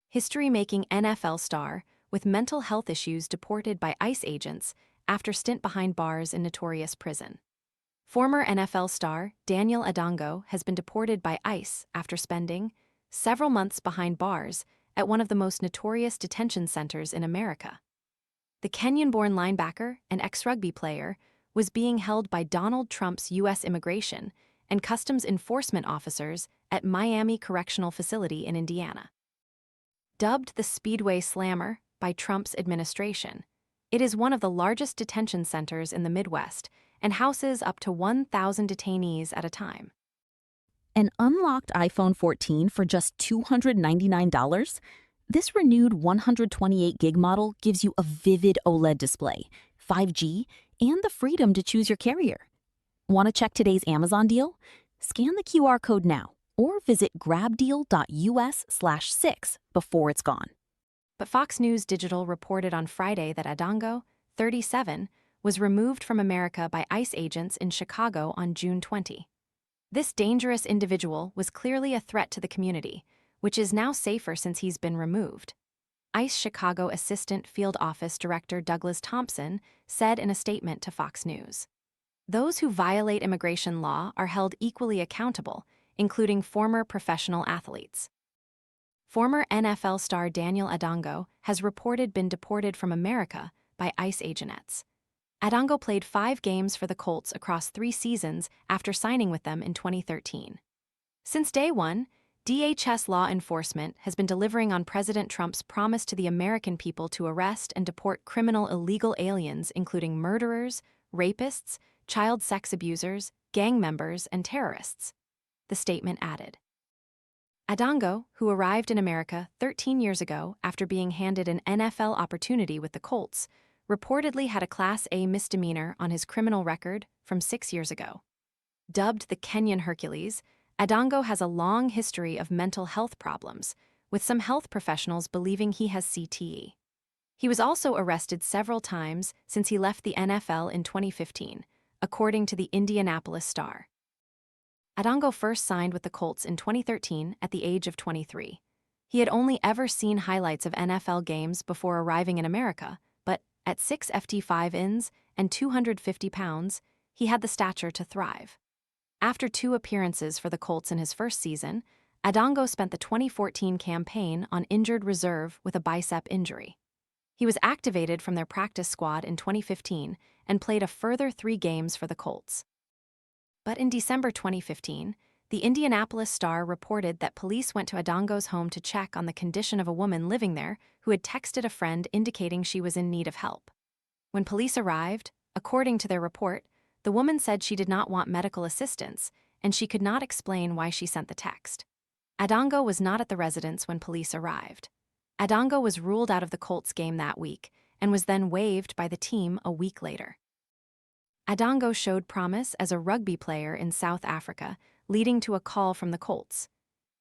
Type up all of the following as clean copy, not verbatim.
history-making NFL star with mental health issues deported by ICE agents after stint behind bars in notorious prison. Former NFL star Daniel Adongo has been deported by ICE after spending several months behind bars at one of the most notorious detention centers in America. The Kenyan-born linebacker and ex-rugby player was being held by Donald Trump's U.S. immigration and customs enforcement officers at Miami Correctional Facility in Indiana. Dubbed the Speedway Slammer by Trump's administration, it is one of the largest detention centers in the Midwest and houses up to 1,000 detainees at a time. An unlocked iPhone 14 for just $299? This renewed 128 gig model gives you a vivid OLED display, 5G, and the freedom to choose your carrier. Want to check today's Amazon deal? Scan the QR code now or visit grabdeal.us/6 before it's gone. But Fox News Digital reported on Friday that Adongo, 37, was removed from America by ICE agents in Chicago on June 20. This dangerous individual was clearly a threat to the community, which is now safer since he's been removed. ICE Chicago Assistant Field Office Director Douglas Thompson said in a statement to Fox News, "Those who violate immigration law are held equally accountable, including former professional athletes." Former NFL star Daniel Adongo has reported been deported from America by ICE agentettes. Adongo played 5 games for the Colts across 3 seasons after signing with them in 2013. Since day one, DHS law enforcement has been delivering on President Trump's promise to the American people to arrest and deport criminal illegal aliens including murderers, rapists, child sex abusers, gang members, and terrorists. The statement added. Adongo, who arrived in America 13 years ago after being handed an NFL opportunity with the Colts, reportedly had a Class A misdemeanor on his criminal record from 6 years ago. Dubbed the Kenyan Hercules, Adongo has a long history of mental health problems, with some health professionals believing he has CTE. He was also arrested several times since he left the NFL in 2015, according to the Indianapolis Star. Adongo first signed with the Colts in 2013 at the age of 23. He had only ever seen highlights of NFL games before arriving in America, but at 6'5" and 250 pounds, he had the stature to thrive. After 2 appearances for the Colts in his first season, Adongo spent the 2014 campaign on injured reserve with a bicep injury. He was activated from their practice squad in 2015 and played a further 3 games for the Colts. But in December 2015, the Indianapolis Star reported that police went to Adongo's home to check on the condition of a woman living there who had texted a friend indicating she was in need of help. When police arrived, according to their report, the woman said she did not want medical assistance, and she could not explain why she sent the text. Adongo was not at the residence when police arrived. Adongo was ruled out of the Colts game that week and was then waived by the team a week later. Adongo showed promise as a rugby player in South Africa, leading to a call from the Colts.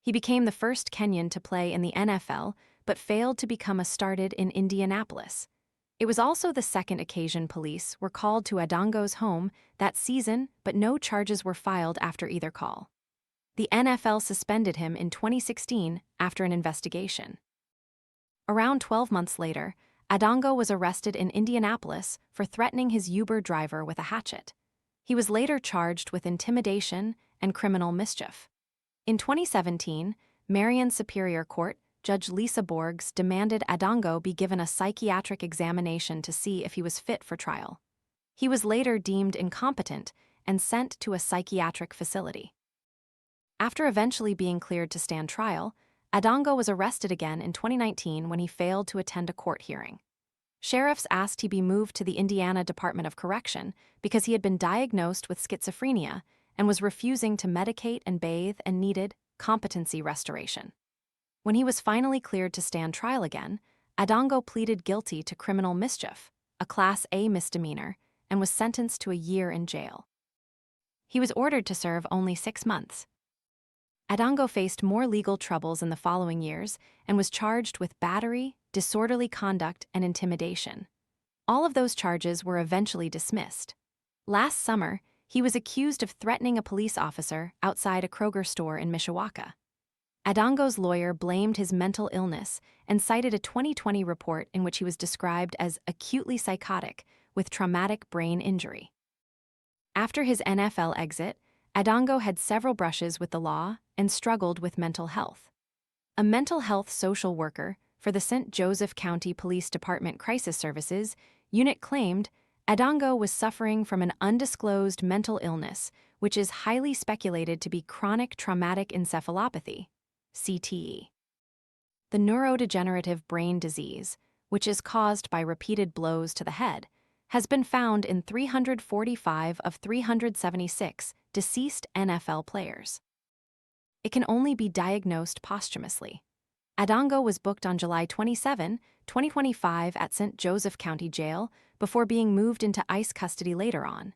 He became the first Kenyan to play in the NFL, but failed to become a starter in Indianapolis. It was also the second occasion police were called to Adongo's home that season, but no charges were filed after either call. The NFL suspended him in 2016 after an investigation. Around 12 months later, Adongo was arrested in Indianapolis for threatening his Uber driver with a hatchet. He was later charged with intimidation and criminal mischief. In 2017, Marion Superior Court Judge Lisa Borges demanded Adongo be given a psychiatric examination to see if he was fit for trial. He was later deemed incompetent and sent to a psychiatric facility. After eventually being cleared to stand trial, Adongo was arrested again in 2019 when he failed to attend a court hearing. Sheriffs asked he be moved to the Indiana Department of Correction because he had been diagnosed with schizophrenia and was refusing to medicate and bathe and needed competency restoration. When he was finally cleared to stand trial again, Adongo pleaded guilty to criminal mischief, a Class A misdemeanor, and was sentenced to a year in jail. He was ordered to serve only 6 months. Adongo faced more legal troubles in the following years and was charged with battery, disorderly conduct, and intimidation. All of those charges were eventually dismissed. Last summer, he was accused of threatening a police officer outside a Kroger store in Mishawaka. Adongo's lawyer blamed his mental illness and cited a 2020 report in which he was described as acutely psychotic with traumatic brain injury. After his NFL exit, Adongo had several brushes with the law and struggled with mental health. A mental health social worker for the St. Joseph County Police Department Crisis Services unit claimed Adongo was suffering from an undisclosed mental illness, which is highly speculated to be chronic traumatic encephalopathy, CTE. The neurodegenerative brain disease, which is caused by repeated blows to the head, has been found in 345 of 376 deceased NFL players. It can only be diagnosed posthumously. Adongo was booked on July 27, 2025 at St. Joseph County Jail before being moved into ICE custody later on.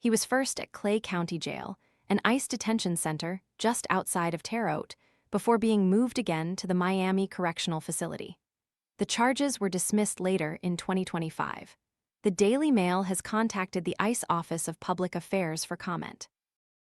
He was first at Clay County Jail, an ICE detention center just outside of Terre Haute, before being moved again to the Miami Correctional Facility. The charges were dismissed later in 2025. The Daily Mail has contacted the ICE Office of Public Affairs for comment.